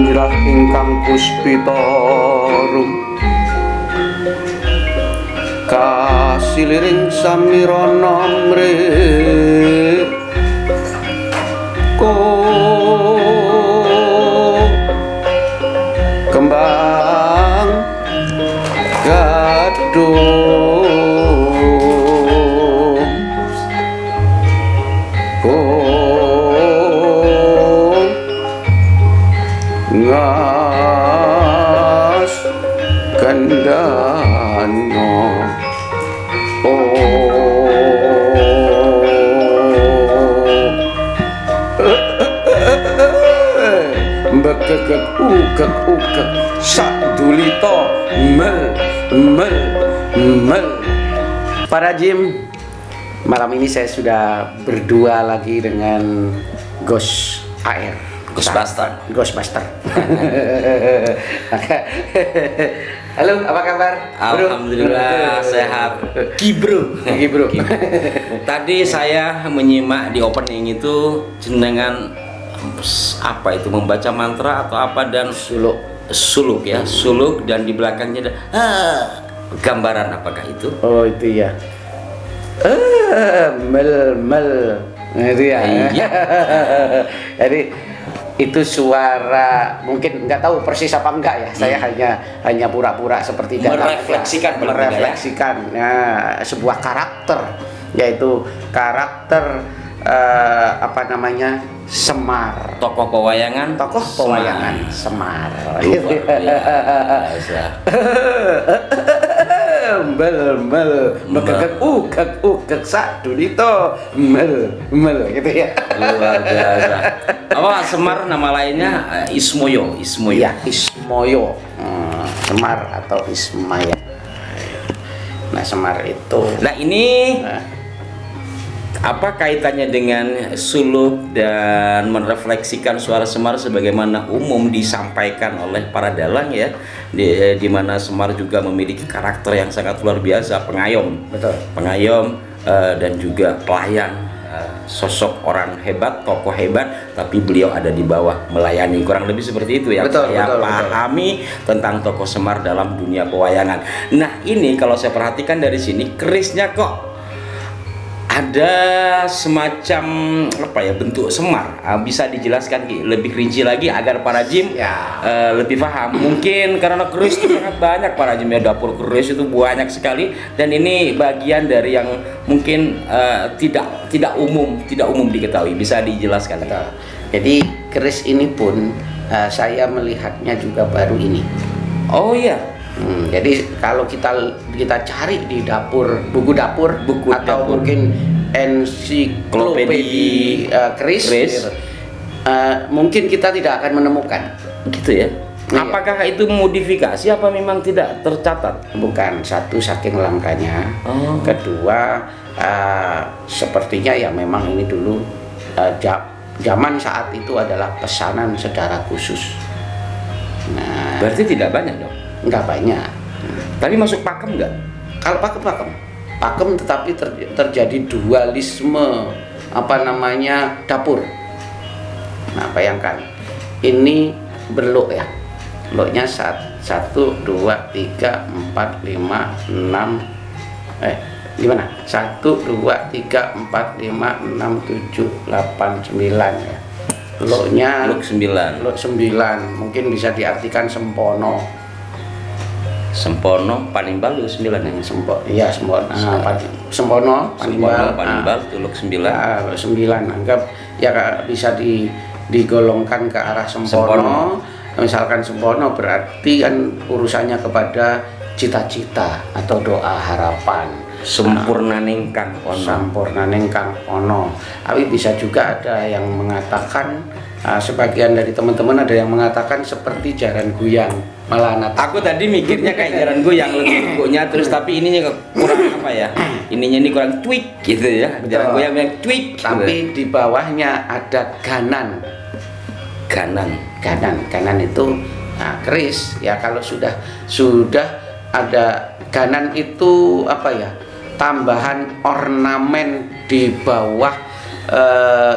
mirah ingkang puspitorum kasiliring samirana mriko kembang gadung ngas kandano bekegek ugek sadulita mel. Para Jim, malam ini saya sudah berdua lagi dengan Ghost AR, Ghostbuster. Halo, apa kabar? Alhamdulillah sehat. Kibro. Tadi saya menyimak di opening itu jenengan apa itu membaca mantra atau apa dan suluk ya, suluk dan di belakangnya ada gambaran apakah itu? Oh itu ya. Mel. Itu ya. Iya. Jadi itu suara mungkin nggak tahu persis apa enggak ya. Saya hanya pura-pura seperti merefleksikan sebuah karakter, yaitu karakter apa namanya, Semar, tokoh pewayangan Semar. Mel megegek ugek sadulita mel gitu ya. Luar biasa. Apa Semar nama lainnya? Ismoyo. Ya, Ismoyo. Semar atau Ismaya. Nah, Semar itu. Nah, ini apa kaitannya dengan suluk dan merefleksikan suara Semar sebagaimana umum disampaikan oleh para dalang ya, di mana Semar juga memiliki karakter yang sangat luar biasa, pengayom. Betul. Pengayom dan juga pelayan, sosok orang hebat, tokoh hebat, tapi beliau ada di bawah melayani, kurang lebih seperti itu yang saya pahami tentang tokoh Semar dalam dunia pewayangan. Nah, ini kalau saya perhatikan dari sini kerisnya kok ada semacam apa ya, bentuk Semar. Bisa dijelaskan lebih rinci lagi agar para Jim lebih paham. Mungkin karena keris itu sangat banyak para Jim ya, dapur keris itu banyak sekali, dan ini bagian dari yang mungkin tidak umum diketahui. Bisa dijelaskan? Jadi keris ini pun saya melihatnya juga baru ini. Oh iya. Jadi kalau kita cari di buku dapur atau mungkin ensiklopedia keris, mungkin kita tidak akan menemukan. Gitu ya. Apakah itu modifikasi apa memang tidak tercatat? Bukan, satu saking langkanya, kedua sepertinya ya memang ini dulu zaman saat itu adalah pesanan secara khusus. Nah, berarti tidak banyak dong? Nggak banyak. Tapi masuk pakem nggak? Kalau pakem tetapi terjadi dualisme apa namanya dapur. Nah, bayangkan ini berlok ya, loknya 1, 2, 3, 4, 5, 6 gimana? 1, 2, 3, 4, 5, 6, 7, 8, 9 ya. Lok 9 mungkin bisa diartikan sempono. Sempono Panimbal luk 9 ya. Sempono Panimbal luk 9. 9 anggap ya bisa digolongkan ke arah sempono. Misalkan sempono berarti kan urusannya kepada cita-cita atau doa harapan. Sempurnaning kang ono. Tapi bisa juga ada yang mengatakan, sebagian dari teman-teman ada yang mengatakan seperti jaran guyang. Malah aku tadi mikirnya kayak jaran guyang lenggoknya terus, tapi ininya kurang apa ya? Ininya ini kurang tweak gitu ya. Betul. Jaran guyang yang tweak. Tapi di bawahnya ada ganan. Ganan itu keris ya. Kalau sudah ada ganan itu apa ya? Tambahan ornamen di bawah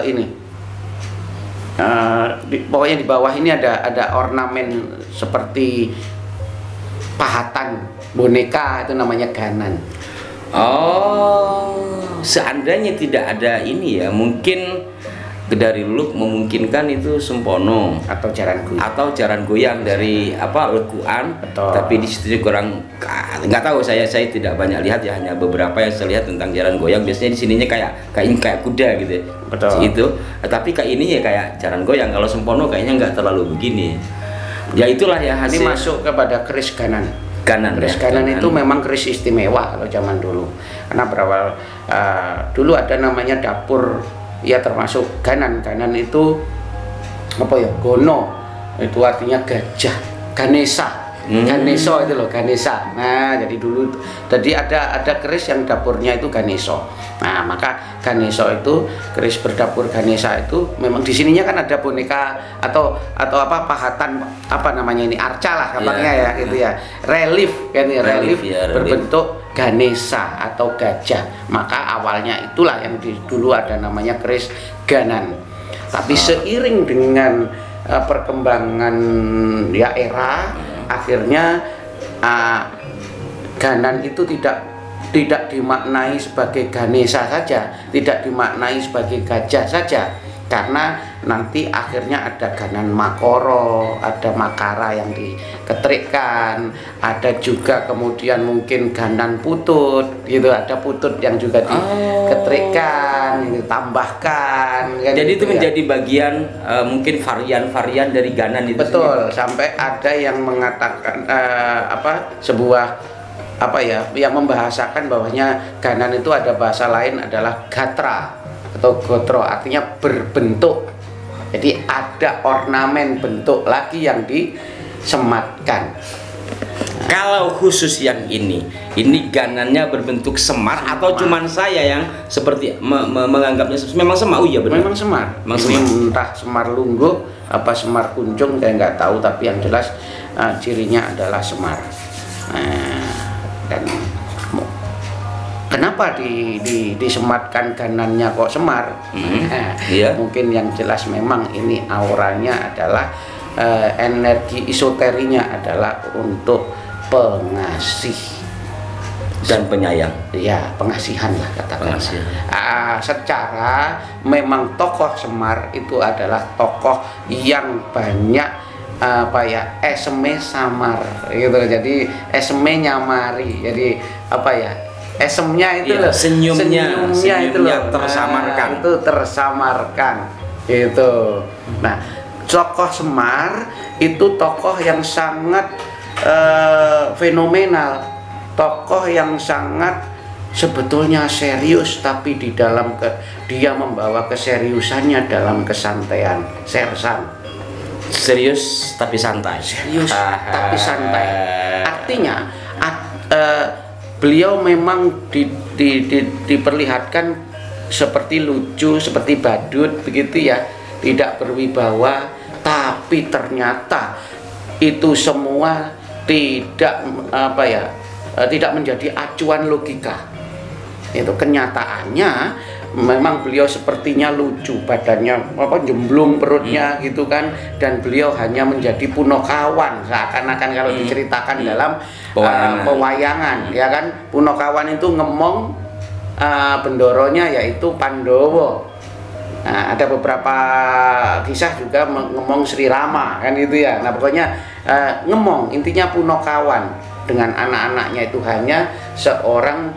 ini Pokoknya di bawah ini ada ornamen seperti pahatan boneka, itu namanya ganan. Oh, seandainya tidak ada ini ya, mungkin dari Luk memungkinkan itu sempono atau jaran goyang dari apa lekuan. Betul. Tapi di situ kurang, nggak tahu, saya tidak banyak lihat ya, hanya beberapa yang saya lihat tentang jaran goyang. Biasanya di sininya kayak kuda gitu. Betul. Itu tapi kayak ini ya kayak jaran goyang. Kalau sempono kayaknya nggak terlalu begini. Ya itulah ya hasil. Ini masuk kepada keris ganan. Keris ya, ganan itu memang keris istimewa kalau zaman dulu, karena berawal dulu ada namanya dapur. Ya termasuk ganan itu apa ya, gono itu artinya gajah, Ganesha, Ganeso itu loh, Ganesha. Nah jadi dulu ada keris yang dapurnya itu Ganeso. Nah maka Ganeso itu keris berdapur Ganesha itu memang di sininya kan ada boneka atau apa pahatan apa namanya ini, arca lah kabarnya ya gitu ya, relief kan ya, relief berbentuk Ganesha atau gajah. Maka awalnya itulah yang dulu ada namanya keris ganan. Tapi seiring dengan perkembangan ya era, akhirnya ganan itu tidak dimaknai sebagai Ganesha saja, tidak dimaknai sebagai gajah saja, karena nanti akhirnya ada ganan makoro, ada makara yang diketrikkan, ada juga kemudian mungkin ganan putut gitu, ada putut yang juga diketrikkan, ditambahkan kan. Jadi gitu itu menjadi bagian mungkin varian-varian dari ganan itu. Betul, sampai ada yang mengatakan sebuah yang membahasakan bahwanya ganan itu ada bahasa lain adalah gatra atau gotro, artinya berbentuk. Jadi ada ornamen bentuk lagi yang disematkan. Kalau khusus yang ini ganannya berbentuk semar atau cuman saya yang seperti menganggapnya memang semar? Oh iya benar. Memang semar. Ini entah semar lungguh apa semar kuncung saya nggak tahu, tapi yang jelas cirinya adalah semar. Dan kenapa disematkan ganannya kok semar? Mungkin yang jelas memang ini auranya adalah energi esoterinya adalah untuk pengasih dan penyayang. Ya, pengasihan lah katakanlah. Secara memang tokoh Semar itu adalah tokoh yang banyak eseme samar gitu, jadi eseme nyamari, jadi esemnya itu loh, senyumnya itu loh, tersamarkan, itu tersamarkan gitu. Nah tokoh Semar itu tokoh yang sangat fenomenal, tokoh yang sangat sebetulnya serius, tapi di dalam dia membawa keseriusannya dalam kesantaian, sersan. Serius tapi santai. Tapi santai. Artinya beliau memang diperlihatkan seperti lucu, seperti badut begitu ya, tidak berwibawa, tapi ternyata itu semua tidak tidak menjadi acuan logika. Itu kenyataannya memang beliau sepertinya lucu, badannya jemblung perutnya gitu kan, dan beliau hanya menjadi punokawan seakan-akan kalau diceritakan dalam pewayangan ya kan. Punokawan itu ngemong bendoronya yaitu Pandowo. Nah, ada beberapa kisah juga ngemong Sri Rama kan gitu ya. Nah pokoknya ngemong intinya punokawan, dengan anak-anaknya itu hanya seorang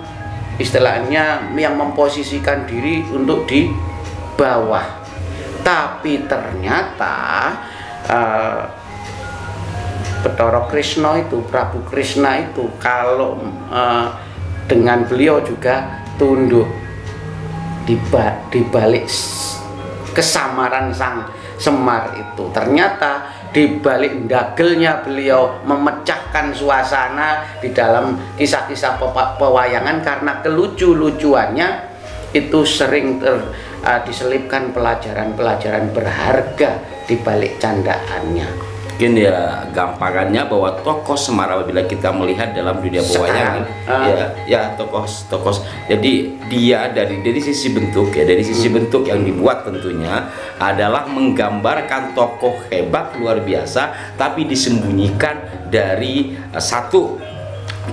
istilahnya yang memposisikan diri untuk di bawah. Tapi ternyata Bathara Krishna itu, Prabu Krishna itu kalau dengan beliau juga tunduk di balik kesamaran sang Semar itu. Ternyata di balik dagelnya beliau memecahkan suasana di dalam kisah-kisah pewayangan, karena kelucu-lucuannya itu sering diselipkan pelajaran-pelajaran berharga di balik candaannya. Mungkin ya gampangannya bahwa tokoh Semar apabila kita melihat dalam dunia pewayangan tokoh jadi dia dari sisi bentuk ya, dari sisi bentuk yang dibuat tentunya adalah menggambarkan tokoh hebat luar biasa tapi disembunyikan dari satu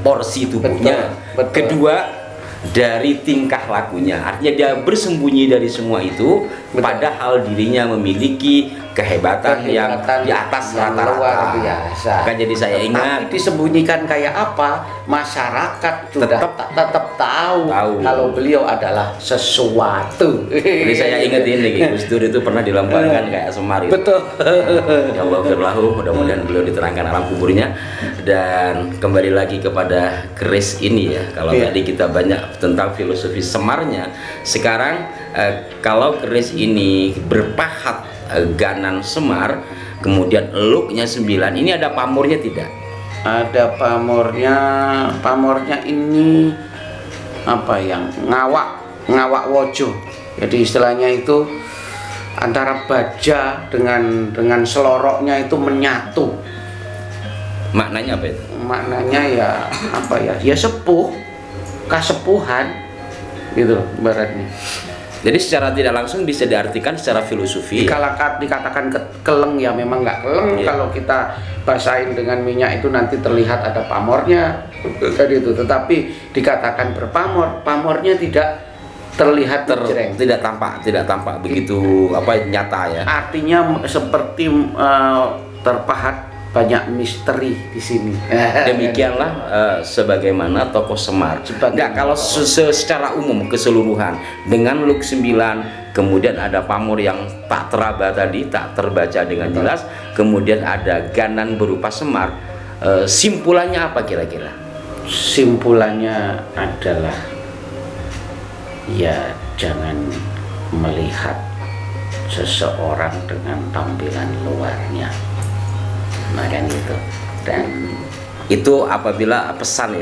porsi tubuhnya. Betul. Kedua, dari tingkah lakunya, artinya dia bersembunyi dari semua itu. Betul. Padahal dirinya memiliki kehebatan yang di atas rata-rata luar biasa. Kan jadi saya ingat, tapi disembunyikan kayak apa, masyarakat sudah tetap tahu kalau beliau adalah sesuatu. Jadi saya ingat ini Gus Dur itu pernah dilambangkan kayak Semar itu. Betul. Ya Allah firlahu, mudah-mudahan beliau diterangkan alam kuburnya. Dan kembali lagi kepada keris ini ya, kalau tadi kita banyak tentang filosofi Semarnya, sekarang kalau keris ini berpahat ganan Semar, kemudian looknya 9, ini ada pamornya tidak? Ada pamornya. Pamornya ini apa yang ngawak wojo. Jadi istilahnya itu antara baja dengan seloroknya itu menyatu. Maknanya apa itu? Maknanya ya apa ya? Ya sepuh, kasepuhan gitu loh baratnya. Jadi secara tidak langsung bisa diartikan secara filosofi. Dikatakan keleng ya memang nggak keleng. Kalau kita basahin dengan minyak itu nanti terlihat ada pamornya tadi itu. Tetapi dikatakan berpamor, pamornya tidak terlihat tidak tampak begitu nyata ya. Artinya seperti terpahat banyak misteri di sini. Demikianlah sebagaimana tokoh Semar. Enggak, kalau secara umum keseluruhan dengan look 9, kemudian ada pamor yang tak teraba tadi, tak terbaca dengan jelas, kemudian ada ganan berupa Semar. Simpulannya apa kira-kira? Simpulannya adalah ya jangan melihat seseorang dengan tampilan luarnya. Makan itu, dan itu apabila pesan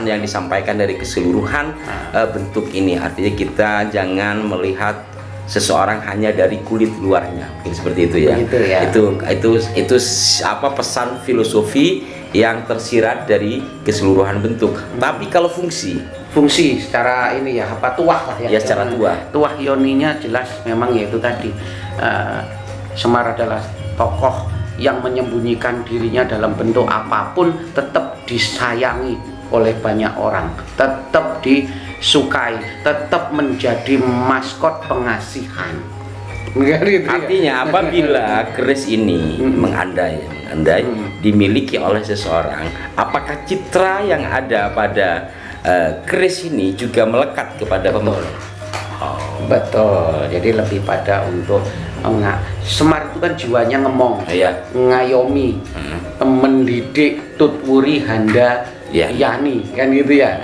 yang disampaikan dari keseluruhan bentuk ini, artinya kita jangan melihat seseorang hanya dari kulit luarnya, mungkin seperti itu ya. Itu pesan filosofi yang tersirat dari keseluruhan bentuk. Tapi kalau fungsi secara ini ya tuah lah ya. Secara tuah yoninya jelas memang yaitu tadi Semar adalah tokoh yang menyembunyikan dirinya dalam bentuk apapun, tetap disayangi oleh banyak orang, tetap disukai, tetap menjadi maskot pengasihan. Artinya apabila keris ini mengandai dimiliki oleh seseorang, apakah citra yang ada pada keris ini juga melekat kepada pembawa? Betul, jadi lebih pada untuk Semar itu kan jiwanya ngemong, ngayomi, mendidik tutwuri handa yani kan gitu ya.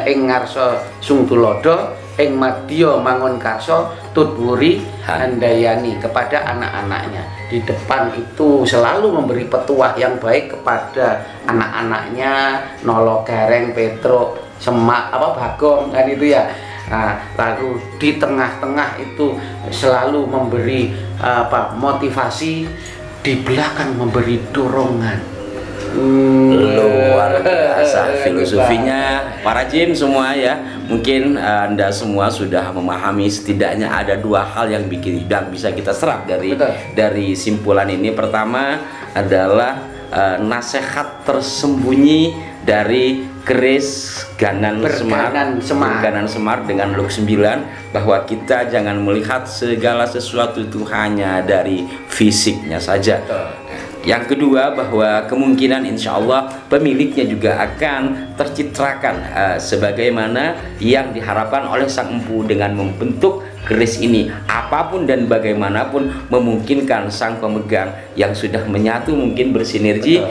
Ing ngarsa sung tulodo, ing madya mangun karso tutwuri handayani, kepada anak-anaknya. Di depan itu selalu memberi petuah yang baik kepada anak-anaknya, Nolo Gareng, Petro, Semak, Bagong kan itu ya. Lalu di tengah-tengah itu selalu memberi motivasi, di belakang memberi dorongan. Luar biasa filosofinya para jim semua ya. Mungkin Anda semua sudah memahami setidaknya ada dua hal yang bisa kita serap dari simpulan ini. Pertama adalah nasihat tersembunyi dari keris ganan Semar dengan look 9, bahwa kita jangan melihat segala sesuatu itu hanya dari fisiknya saja. Yang kedua, bahwa kemungkinan insya Allah pemiliknya juga akan tercitrakan sebagaimana yang diharapkan oleh sang empu dengan membentuk keris ini. Apapun dan bagaimanapun memungkinkan sang pemegang yang sudah menyatu mungkin bersinergi,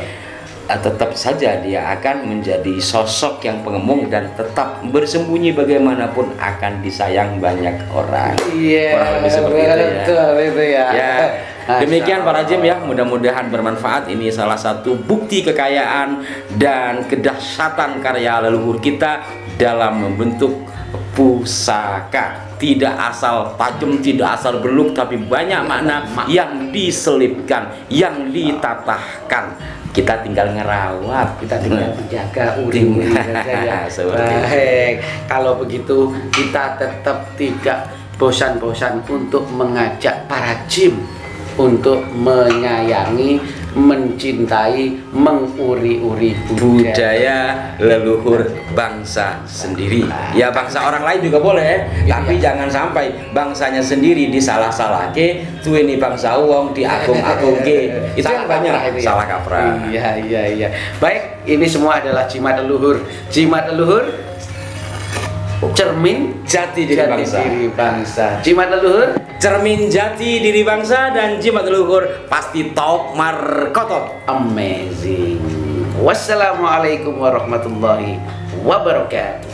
tetap saja dia akan menjadi sosok yang pengemung dan tetap bersembunyi bagaimanapun akan disayang banyak orang. Kurang lebih seperti itu ya. Demikian para jim ya, mudah-mudahan bermanfaat. Ini salah satu bukti kekayaan dan kedahsyatan karya leluhur kita dalam membentuk pusaka. Tidak asal tajam, tidak asal beluk, tapi banyak makna yang diselipkan, yang ditatahkan. Kita tinggal ngerawat, kita tinggal menjaga uring-uring saja ya. Baik, kalau begitu kita tetap tidak bosan-bosan untuk mengajak para jin untuk menyayangi, mencintai, menguri-uri budaya leluhur bangsa sendiri. Ya bangsa orang lain juga boleh, tapi jangan sampai bangsanya sendiri disalah-salahke, tuh ini bangsa wong diagung-agung ke. Itu yang banyak salah kaprah. Iya. Baik, ini semua adalah jimat leluhur. Jimat leluhur cermin jati diri bangsa. Jimat leluhur cermin jati diri bangsa, dan jimat leluhur pasti top markotop. Amazing. Wassalamualaikum warahmatullahi wabarakatuh.